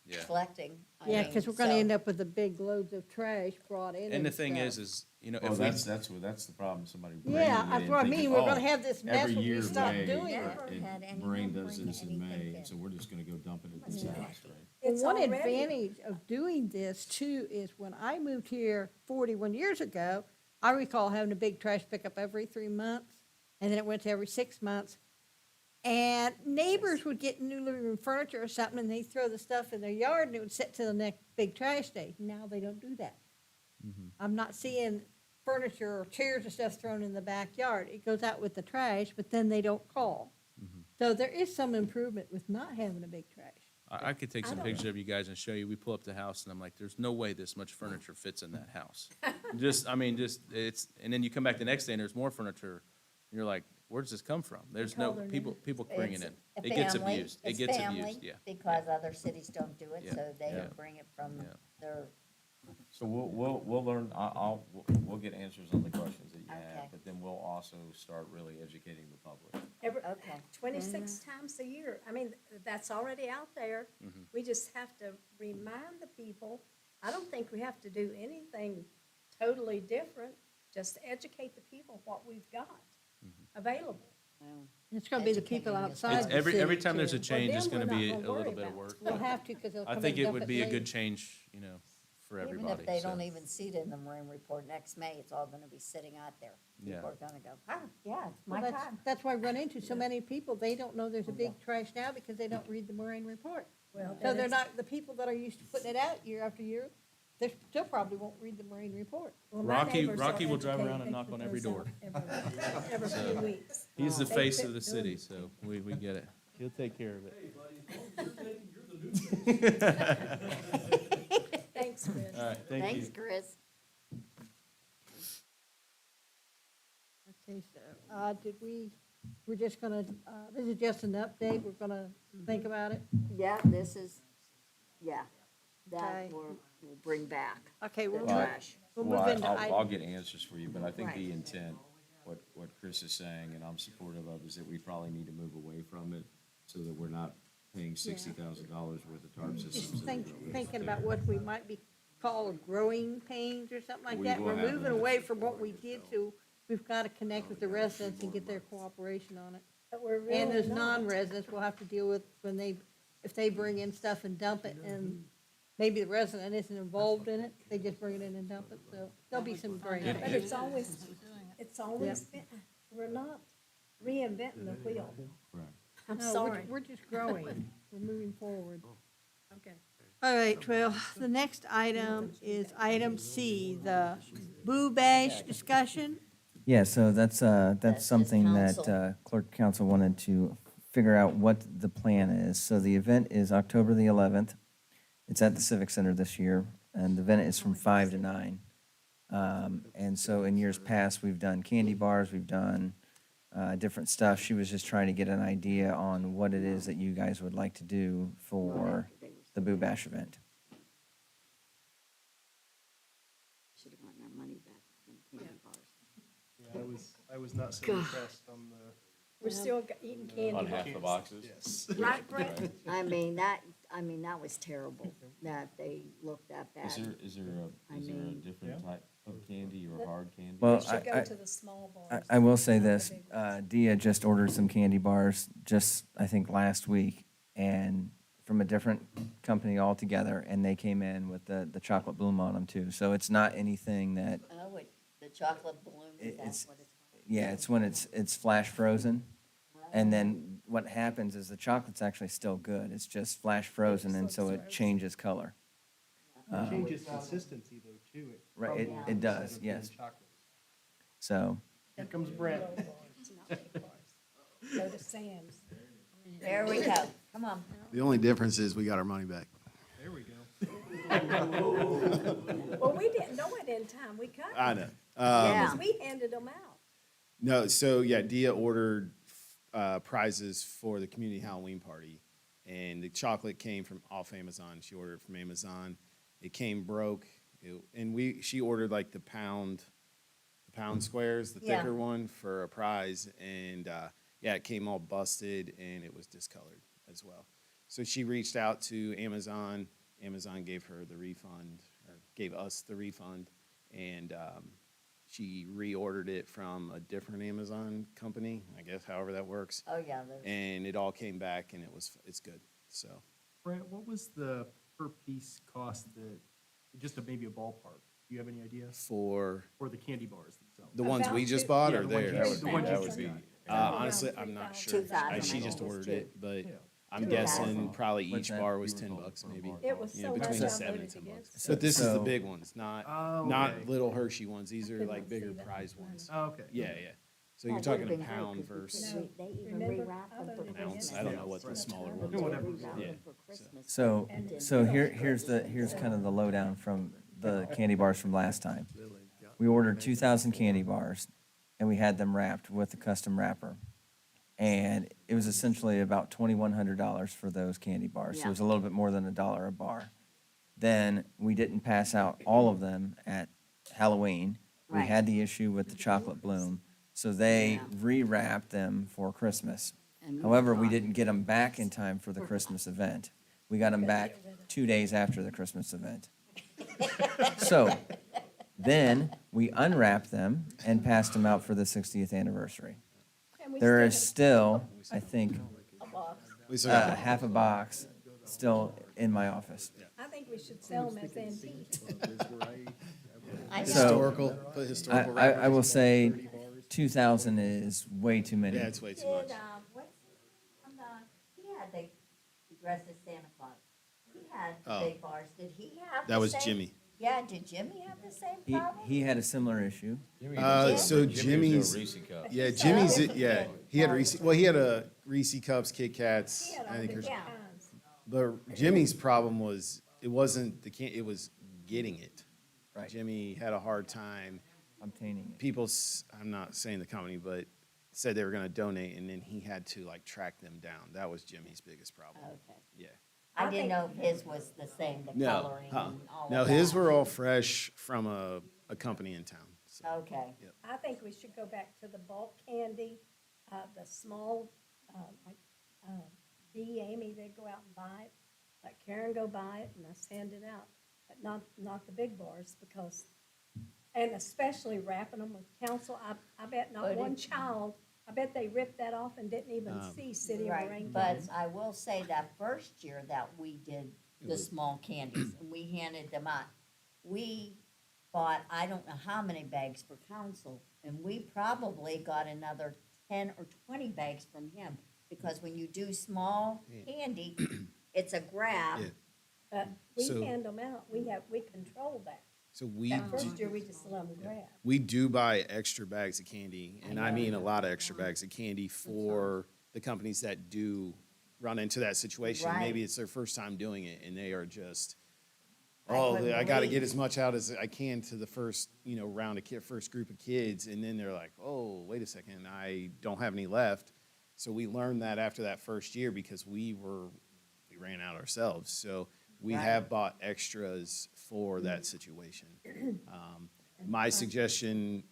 Yeah. collecting. I Yeah, mean, because we're gonna so- end up with the big loads of trash brought in And the thing stuff. is, you know, Well, if we. that's the problem, somebody bringing Yeah, it that's in what I thinking, mean, we're gonna "Oh, have this mess every when we year stop May, doing it. Never had anyone Moraine does bring this in anything May, in. so we're just gonna go dump it at this Yeah. house, right? And It's one already- advantage of doing this too is when I moved here 41 years ago, I recall having a big trash pickup every 3 months, and then it went to every 6 months. And neighbors would get new living room furniture or something, and they'd throw the stuff in their yard, and it would sit till the next big trash day. Now they don't do that. I'm not seeing furniture or chairs and stuff thrown in the backyard. It goes out with the trash, but then they don't call. So there is some improvement with not having a big trash. I could take I some don't pictures of you guys and show you. We pull up the house and I'm like, there's no way this much furniture fits in that house. It's, and then you come back the next day and there's more furniture. And you're like, where does this come from? There's call no, their people bringing It's it. a It gets family. abused. It It's gets family abused, yeah. Because other cities don't do it, Yeah. so they Yeah. bring it from Yeah. their, So we'll learn, we'll get answers on the questions that you Okay. have, but then we'll also start really educating the public. okay. 26 times a year. I mean, that's already out there. We just have to remind the people. I don't think we have to do anything totally different, just educate the people what we've got available. Well, It's gonna be the people Educating is- outside It's the every city, time there's a too. change, it's them, gonna we're be not a gonna little worry bit of about work. We'll have to, because they'll come I and think it dump would be a later. good change, you know, for Even everybody. if they so. don't even see it in the Marine Report next May, it's all gonna be sitting out there. Yeah. People are gonna go, yeah, it's Well, my that's, time. that's why I run into so many people, they don't know there's a big trash now because they don't read the Moraine Report. Well, So then they're it's- not, the people that are used to putting it out year after year, they still probably won't read the Moraine Report. well, my Rocky neighbors are will drive around educated. and knock They on put every those door. out Every few weeks. He's the They face fit of the doing city, it. so we get it. He'll take care of it. Thanks, Chris. All right, thank you. Thanks, Chris. Okay, so, we're just gonna, this is just an update, we're gonna think about it? Yeah, that Okay. we'll bring back Okay, the we'll, trash. we'll Well, move into I'll item. get answers for you, but I think the Right. intent, what Chris is saying, and I'm supportive of, is that we probably need to move away from it so that we're not paying $60,000 worth of tarp Just systems. that are going thinking there. about what we might be called growing pains or something like We that. will We're have moving a- away from what we did to, we've gotta connect with the residents and get their cooperation on it. But we're And really those not. non-residents we'll have to deal with when if they bring in stuff and dump it, and maybe the resident isn't involved in it, they just bring it in and dump it, so there'll be some gray. But area. it's always been, we're not reinventing the wheel. Right. I'm No, we're- sorry. We're just growing, we're moving forward. Okay. All right, well, the next item is item C, the Boo Bash discussion. Yeah, so that's just something that council. clerk council wanted to figure out what the plan is. So the event is October the 11th. It's at the Civic Center this year, and the event is from 5 to 9. And so in years past, we've done candy bars, we've done different stuff. She was just trying to get an idea on what it is that you guys would like to do for the Boo Bash event. Should have gotten our money back from candy bars. Yeah, I was not so God. impressed on the, We're still eating candy. On half the boxes? yes. Right, Brett? I mean, that was terrible, that they looked that bad. Is there a mean- different type of candy or hard candy? Well, We should go to the small bars. I will say not the this, big ones. Dia just ordered some candy bars just, I think, last week, and from a different company altogether, and they came in with the chocolate bloom on them too. So it's not anything that, Oh, the chocolate balloon, It- that's it's- what it's called. yeah, it's when it's flash frozen. And then what happens is the chocolate's actually still good. It's just flash frozen, and so it changes color. It changes consistency though, too. Right, it- probably it does, instead of being yes. chocolate. So, Here comes Brent. It's not big bars. Go to Sam's. There we go, come on. The only difference is we got our money back. There we go. Well, we didn't know it in time. We cut I them. know. Yeah. Because we handed them out. No, so yeah, Dia ordered prizes for the community Halloween party, and the chocolate came from off Amazon. She ordered it from Amazon. It came broke, and she ordered like the pound squares, the Yeah. thicker one for a prize, and yeah, it came all busted and it was discolored as well. So she reached out to Amazon. Amazon gave her the refund, or gave us the refund, and she reordered it from a different Amazon company, I guess, however that works. Oh, yeah, there's, And it all came back and it's good, so. Brent, what was the per piece cost that, just maybe a ballpark? Do you have any idea? For For the candy bars themselves? the ones we About just two- bought Yeah, or the ones theirs? you- the ones you That just would be, got. honestly, I'm not sure. 2,000, She I just think, was ordered too. it, but Yeah. I'm 2,000. guessing probably What's each that? bar was $10 maybe. It was Yeah, so much between I 7 and voted 10 against bucks. it. But this is the So- big ones, not Oh, not okay. little Hershey ones. These are could like not bigger see that. prize ones. Oh, okay. Yeah, yeah. So Oh, you're it talking would've a been pound good 'cause versus No. They even Remember, rewrap I them for voted an ounce. against I don't it. know what the smaller Right. ones Yeah, are. whatever. Rewrap Yeah. them for Christmas. so, And then- so here's kind of the lowdown from the candy bars from last time. We ordered 2,000 candy bars, and we had them wrapped with a custom wrapper. And it was essentially about $2,100 for those candy bars. So it was a little bit more than $1 a bar. Then we didn't pass out all of them at Halloween. We Right. had the issue with the chocolate bloom, so they Yeah. rewrapped them for Christmas. And However, we moved on. didn't get them back in time for the Christmas event. We got them back 2 days after the Christmas event. So, then we unwrapped them and passed them out for the 60th anniversary. And we There still is still, I think, We still got- half a box still in my office. I think we should sell them as antiques. I know. So- Historical, put historical I wrappers. will say 2,000 is way too many. Yeah, it's way too much. Did, what's, he had the dress as Santa Claus. He had Oh. big bars. Did he have That the was same? Jimmy. Yeah, did Jimmy have the same He, problem? he had a similar issue. So Jimmy's Jimmy's, doing Reese cup. yeah, Jimmy's, yeah, he had Reese, well, he had a Reese Cups, Kit Kats, He had I all think the there's, kinds. but Jimmy's problem was, it wasn't it was getting it. Right. Jimmy had a hard time. Obtaining it. People, I'm not saying the company, but said they were gonna donate, and then he had to like track them down. That was Jimmy's biggest problem. Okay. Yeah. I didn't know if his was the same, the No, coloring huh. and all of No, that. his were all fresh from a company in town. So. Okay. I think we should go back to the bulk candy, the small, like, Dee, Amy, they go out and buy it. Let Karen go buy it and us hand it out, but not the big bars because, and especially wrapping them with council. I bet not But one it- child, I bet they ripped that off and didn't even see City of Right, Lorraine. but County. I will say that first year that we did the small candies and we handed them out, we bought, I don't know how many bags for council, and we probably got another 10 or 20 bags from him. Because when you do small candy, it's a grab. Yeah. But we So- hand them out, we control that. So we That do, first year, we just let them grab. we do buy extra bags of candy, and I mean a lot of extra bags of candy for the companies that do run into that situation. Right. Maybe it's their first time doing it, and they are just, I oh, couldn't I gotta believe- get as much out as I can to the first, round of first group of kids, and then they're like, oh, wait a second, I don't have any left. So we learned that after that first year because we ran out ourselves. So we Right. have bought extras for that situation. My suggestion,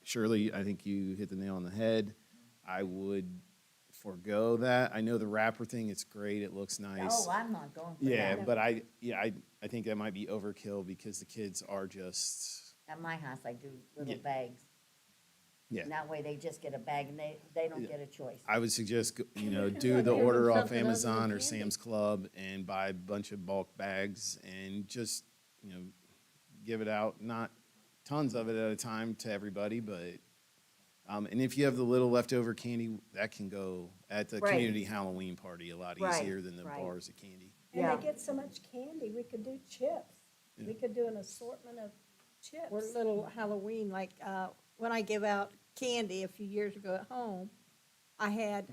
Shirley, I think you hit the nail on the head. I would forego that. I know the wrapper thing, it's great, it looks nice. Oh, I'm not going for Yeah, that. but I think that might be overkill because the kids are just, At my house, I do little Yeah. bags. yeah. And that way they just get a bag and they don't Yeah. get a choice. I would suggest, do the Give them order off something other than Amazon or candy. Sam's Club and buy a bunch of bulk bags and just, give it out, not tons of it at a time to everybody, but, and if you have the little leftover candy, that can go at the Right. community Halloween party a lot Right, easier than the right. bars of candy. And Yeah. they get so much candy, we could do chips. We could do an assortment of chips. Or little Halloween, like, when I give out candy a few years ago at home, I had,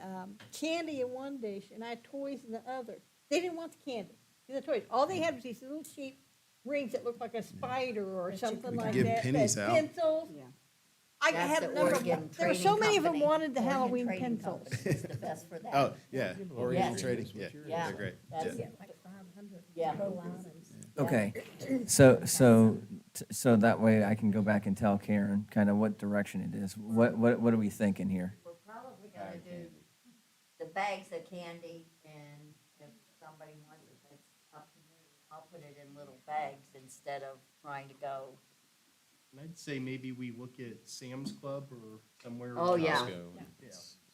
candy in one dish and I had toys in the other. They didn't want the candy, the toys. All they had was these little cheap rings that looked like a spider or That you something could like give that. pennies that out. Pencils. Yeah. I That's had the a number Oregon of, there were so Trading many of them Company. wanted the Oregon Halloween Trading pencils. Company is the best for that. Oh, yeah, Oregon Yes. Trading, yeah, Yeah. they're great. That's- Yeah. Get like 500 Yeah. little items. Okay, so that way I can go back and tell Karen kind of what direction it is. What are we thinking here? We're probably gonna do the bags of candy, and if somebody wants it, that's up to me. I'll put it in little bags instead of trying to go. And I'd say maybe we look at Sam's Club or somewhere. Oh, yeah. Costco. Yeah,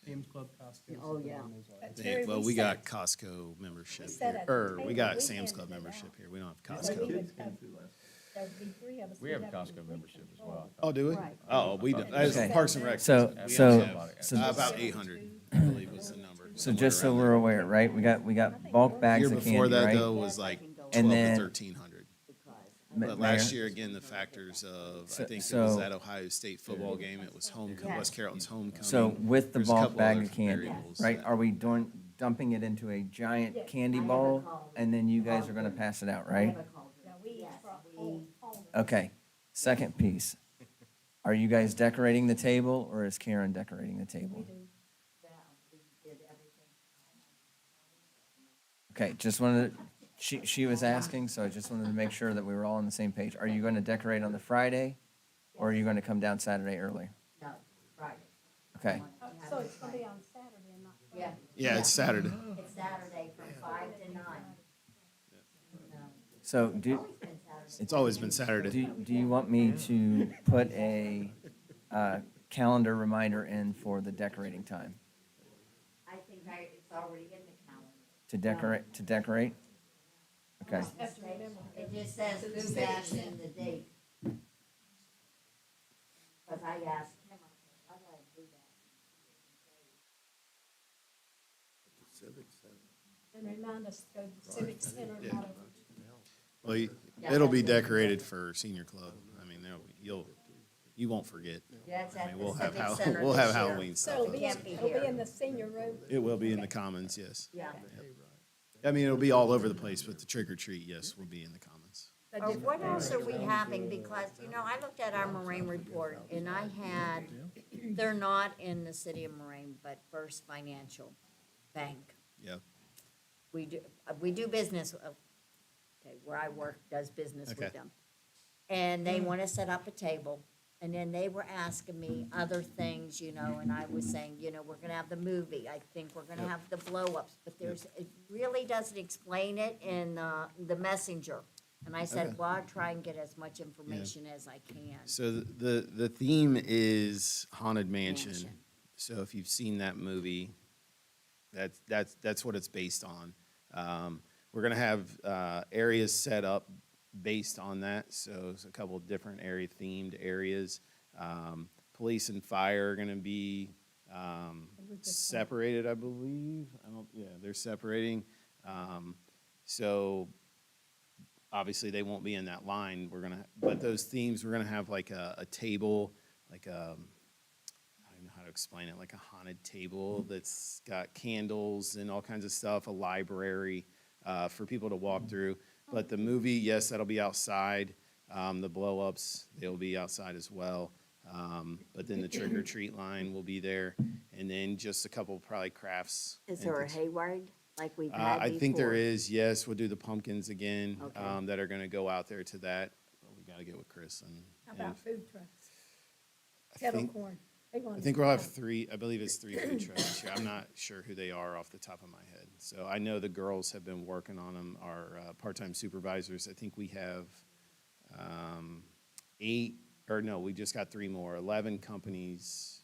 Sam's Club, Costco. Oh, something yeah. along those lines. But Yeah, Terry, well, we got said- Costco membership we said here, at the or we table, got we Sam's handed Club it membership out. here, we don't have So we Costco. would have- There'd be three of us. We we'd have complete Costco membership as control. well. Oh, do we? Right. Oh, we, as Okay. Parks and Rec. So, we so, have so, about 800, I believe was the number. so somewhere just so around we're there. aware, right? We got bulk bags Year of before candy, that right? though was Yes, I like can go 12 And to then- 1,300. Ma- But last Mayor? year, again, the factors of, I So- think it so- was that Ohio State football game, it was homecoming, Yeah. West Carrollton's homecoming. So with the There's a bulk couple bag other of candy, variables right, that- are we dumping it into a giant Yes. candy I have a bowl? cauldron. And then you guys are gonna pass it out, right? Yeah, we each Yes, brought we- whole. Okay, second piece. Are you guys decorating the table or is Karen decorating the table? Okay, just wanted, she was asking, so I just wanted to make sure that we were all on the same page. Are you gonna decorate on the Friday? Or are you gonna come down Saturday early? No, Friday. Okay, So it's gonna be on Saturday and not Friday. Yeah. Yeah, it's Saturday. It's Saturday from 5 to 9. No, so do, it's been Saturday. It's always been Saturday. do you want me to put a, calendar reminder in for the decorating time? I think it's already in the calendar. To decorate? Okay, It just says who dash in the date. Because I asked him, I said, how do I do that? And remind us to go to the Civic Center, not over. Well, Yeah, It'll be that's it. decorated for senior club. I mean, you won't forget. Yeah, it's I at mean, the we'll have Civic Center we'll have this year. Halloween So stuff. it'll be, Can't be it'll be here. in the senior room? It will be in the commons, yes. Yeah. I mean, it'll be all over the place, but the trick or treat, yes, will be in the commons. The Or different what else are areas. we having? Because, I looked at our Moraine report and I had, they're not in the city of Moraine, but First Financial Bank. Yeah. We do business, okay, where I work does business Okay. with them. And they want to set up a table, and then they were asking me other things, and I was saying, we're gonna have the movie, I think we're gonna have the blow-ups, but it really doesn't explain it in the messenger. And I said, Okay. well, I'll try and get as much information as I can. So the theme is Haunted Mansion. Mansion. So if you've seen that movie, that's what it's based on. We're gonna have areas set up based on that. So it's a couple of different themed areas. Police and fire are gonna be separated, I believe. They're separating. So obviously they won't be in that line. But those themes, we're gonna have like a table, like I don't know how to explain it, like a haunted table that's got candles and all kinds of stuff, a library for people to walk through. But the movie, yes, that'll be outside. The blow-ups, they'll be outside as well. But then the trick or treat line will be there, and then just a couple probably crafts. Is and there a things. hayride like we've had I think there before? is, yes. We'll do the pumpkins again, Okay. that are gonna go out there to that. But we gotta get with Chris How and about food trucks? I Kettle think, corn. They want I think we'll have three, I believe it's 3 food trucks this year. I'm not sure who they are off the top of my head. So I know the girls have been working on them, our part-time supervisors. I think we have we just got 3 more. 11 companies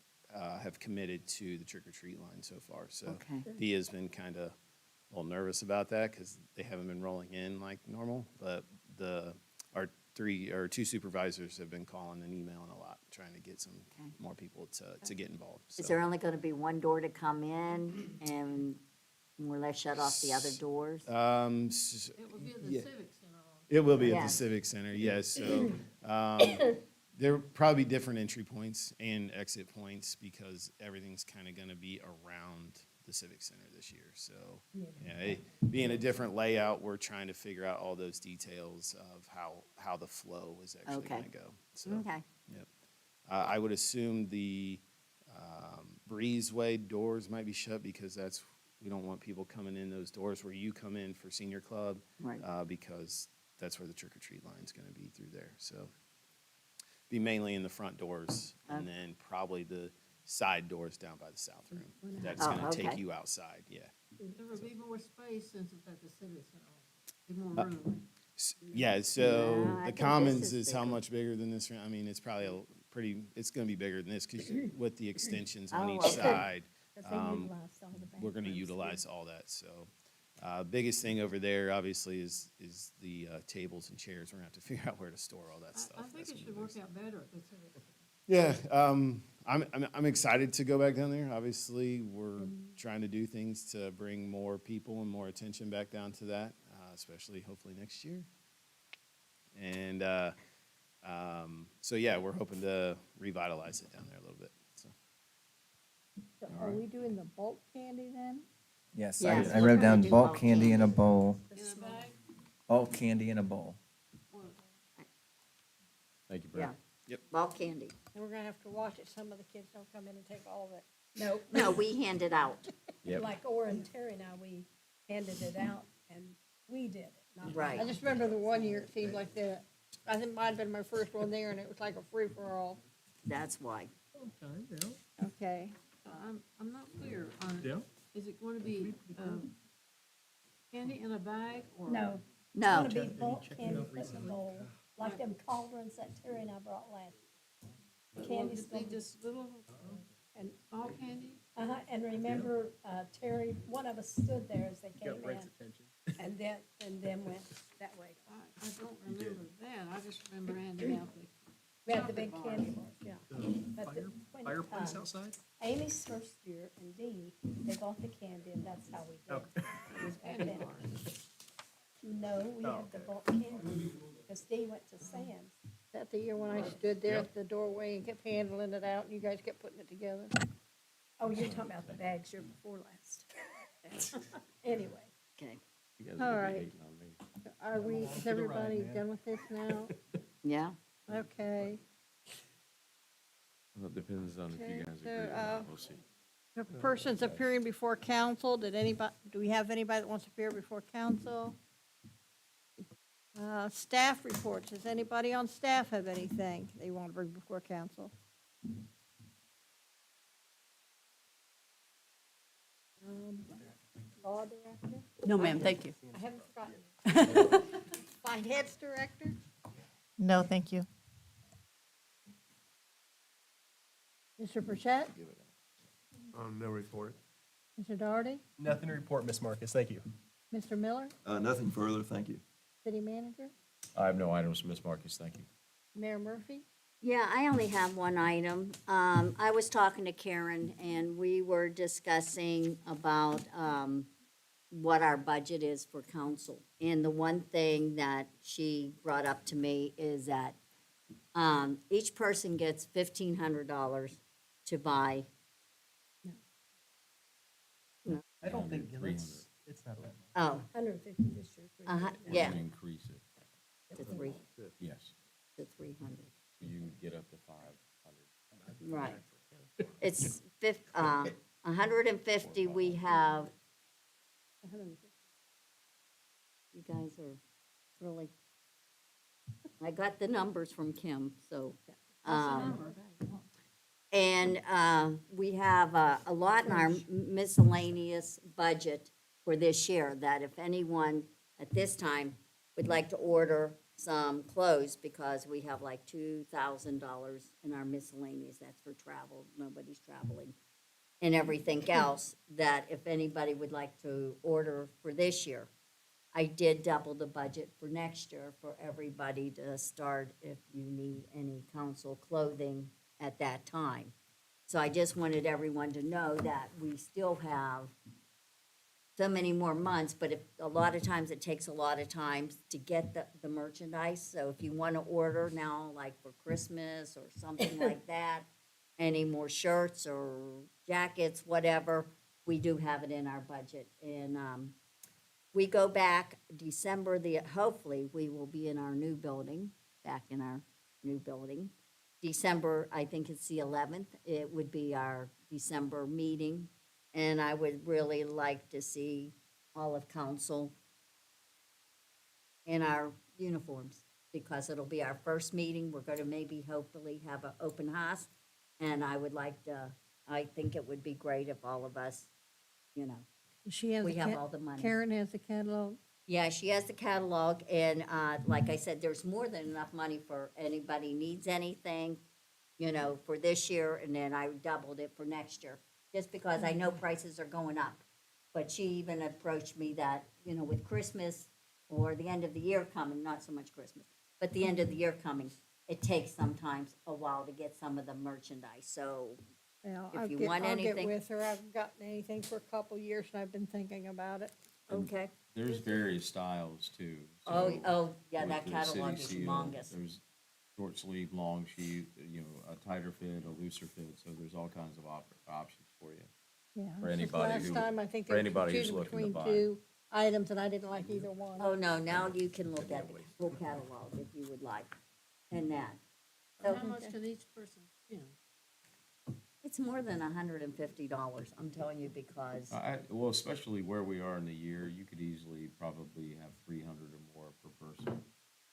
have committed to the trick or treat line so far. So Okay. Dia's been kind of a little nervous about that because they haven't been rolling in like normal. But our 2 supervisors have been calling and emailing a lot, trying to get some Okay. more people to get involved. Is So, there only gonna be one door to come in and more or less shut off the other doors? It would be at the yeah. Civic Center. It will be at Yeah. the Civic Center, yes. So there will probably different entry points and exit points because everything's kind of going to be around the Civic Center this year. So, being a different layout, we're trying to figure out all those details of how the flow is actually Okay. going to go. So, Okay, yep. I would assume the breezeway doors might be shut because we don't want people coming in those doors where you come in for senior club. Right. Because that's where the trick or treat line's gonna be through there, so. Be mainly in the front doors and then probably the side doors down by the south room. That's Oh, gonna take okay. you outside, yeah. There would be more space since it's at the Civic Center, be more room. Yeah, Yeah, so I the think this commons is is how bigger. much bigger than this room? I mean, it's probably it's gonna be bigger than this, cause with the extensions on Oh, each okay. side. Because they utilized all the We're gonna bathrooms. utilize all that, so. Biggest thing over there, obviously, is the tables and chairs. We're gonna have to figure out where to store all that stuff. I think That's it gonna should be work big. out better at the Civic Center. Yeah, I'm excited to go back down there. Obviously, we're trying to do things to bring more people and more attention back down to that, especially hopefully next year. And so yeah, we're hoping to revitalize it down there a little bit. So So are we doing the bulk candy then? Yes, Yes, I we're wrote gonna down do bulk bulk candy in a bowl. In a bag? Bulk candy in a bowl. Thank you, yeah. Brett. Bulk candy. And we're gonna have to watch it, some of the kids don't come in and take all of it. No, No, we hand it out. Yep. like Orr and Terry and I, we handed it out and we did it, not. Right. I just remember the one year, it seemed like I think it might have been my first one there, and it was like a free-for-all. That's why. Okay. I'm not clear on, is it going to be, candy in a bag or? No. No, It's gonna be bulk candy put in a bowl, like them cauldrons that Terry and I brought last. Will Candy's it be gonna be, just little, and, small candy? and remember, Terry, one of us stood there as they came in, and then went that way. I don't remember that, I just remember handing out the. We had the big chocolate candy bars. bars, yeah. But when, Fireplace outside? Amy's first year and Dee, they bought the candy and that's how we did. It was back Candy then. bars. No, we had the bulk candy. because Dee went to Sam's. That the year when I stood there at the doorway and kept handling it out and you guys kept putting it together? Oh, you're talking about the bags year before last. Anyway, Okay. You guys All are gonna right. be hating on me. Are we, is everybody done with this now? Yeah. Okay. Well, it depends on if Okay, you guys so, agree or not, we'll see. The persons appearing before council, do we have anybody that wants to appear before council? Staff reports, does anybody on staff have anything they want to bring before council? Law director? No, ma'am, thank you. I haven't forgotten. Finance director? No, thank you. Mr. Burchett? No report. Mr. Doherty? Nothing to report, Ms. Marcus, thank you. Mr. Miller? Nothing further, thank you. City manager? I have no items, Ms. Marcus, thank you. Mayor Murphy? Yeah, I only have one item. I was talking to Karen and we were discussing about, what our budget is for council. And the one thing that she brought up to me is that, each person gets $1,500 to buy. I don't think, $300. it's not that much. Oh, 150 this year. We're yeah, gonna increase it, to three, yes. to 300. You would get up to 500. Right. It's 150 we have. You guys are really, I got the numbers from Kim, so. And we have a lot in our miscellaneous budget for this year, that if anyone at this time would like to order some clothes, because we have like $2,000 in our miscellaneous, that's for travel, nobody's traveling, and everything else, that if anybody would like to order for this year, I did double the budget for next year for everybody to start if you need any council clothing at that time. So I just wanted everyone to know that we still have so many more months, but if, a lot of times it takes a lot of times to get the merchandise. So if you want to order now, like for Christmas or something like that, any more shirts or jackets, whatever, we do have it in our budget. And, we go back December, hopefully, we will be in our new building, back in our new building. December, I think it's the 11th, it would be our December meeting. And I would really like to see all of council in our uniforms, because it'll be our first meeting. We're gonna maybe hopefully have an open house. And I would like to, I think it would be great if all of us, you know, She has we the have ca- all the money. Karen has the catalog. Yeah, she has the catalog, and, like I said, there's more than enough money for anybody needs anything, you know, for this year, and then I doubled it for next year, just because I know prices are going up. But she even approached me that, you know, with Christmas or the end of the year coming, not so much Christmas, but the end of the year coming, it takes sometimes a while to get some of the merchandise, so, Well, If I'll you get, want I'll get anything- with her. I haven't gotten anything for a couple years and I've been thinking about it. okay. There's various styles too. Oh, so oh, yeah, with that the catalog City is Seal, humongous. There's short sleeve, long sleeve, you know, a tighter fit, a looser fit, so there's all kinds of options for you. Yeah. For it's just anybody last who- time I think for they were anybody who's choosing looking to between buy. two items and I didn't like either one. Oh, no, now you can look at the full catalog if you would like, and that. So, How much did each person spend? it's more than $150, I'm telling you, because, Well, especially where we are in the year, you could easily probably have 300 or more per person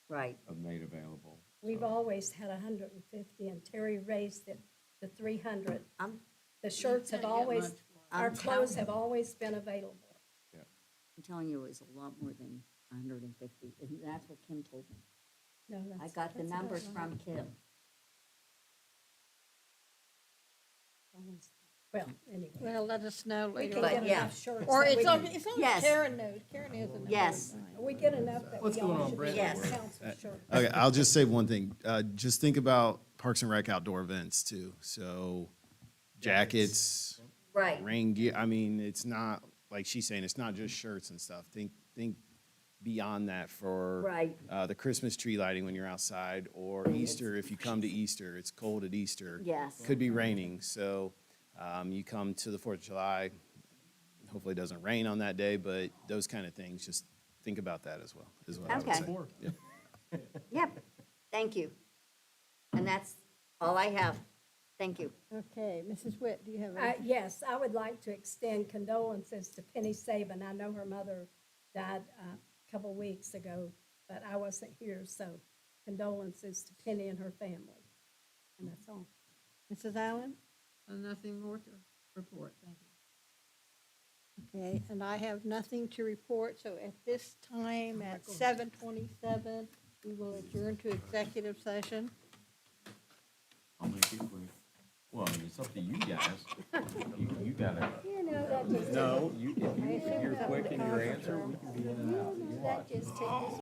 right, made available. We've so. always had 150, and Terry raised it to 300. I'm, The shirts have always, our I'm clothes telling- have always been available. I'm telling you, it was a lot more than 150, and that's what Kim told me. No, I that's. got the that's about numbers right. from Kim. Well, anyway. Well, let us know We later. can But get yeah. enough shirts. Or that it's we on, can- it's on Yes. Karen knows. Karen has a number. Yes. We get enough that What's we going all on, should Brett? be Yes. council shirts. Okay, I'll just say one thing. Just think about Parks and Rec outdoor events too. So jackets, Right, rain gear. I mean, it's not like she's saying. It's not just shirts and stuff. Think beyond that for Right. the Christmas tree lighting when you're outside, or Easter, if you come to Easter, it's cold at Easter. Yes. Could be raining, so you come to the 4th of July, hopefully it doesn't rain on that day, but those kind of things, just think about that as well, is what I would Okay. say. Yep. Yep, thank you. And that's all I have. Thank you. Okay, Mrs. Witt, do you have any? Yes, I would like to extend condolences to Penny Saban. I know her mother died a couple weeks ago, but I wasn't here, so condolences to Penny and her family. And that's all. Mrs. Allen? Nothing more to report, thank you. Okay, and I have nothing to report, so at this time, at 7:27, we will adjourn to executive session. How many people? Well, I mean, it's up to you guys. You gotta, You know, that just, no, if you're quick in your answer, we can be in and out. You that watch. just takes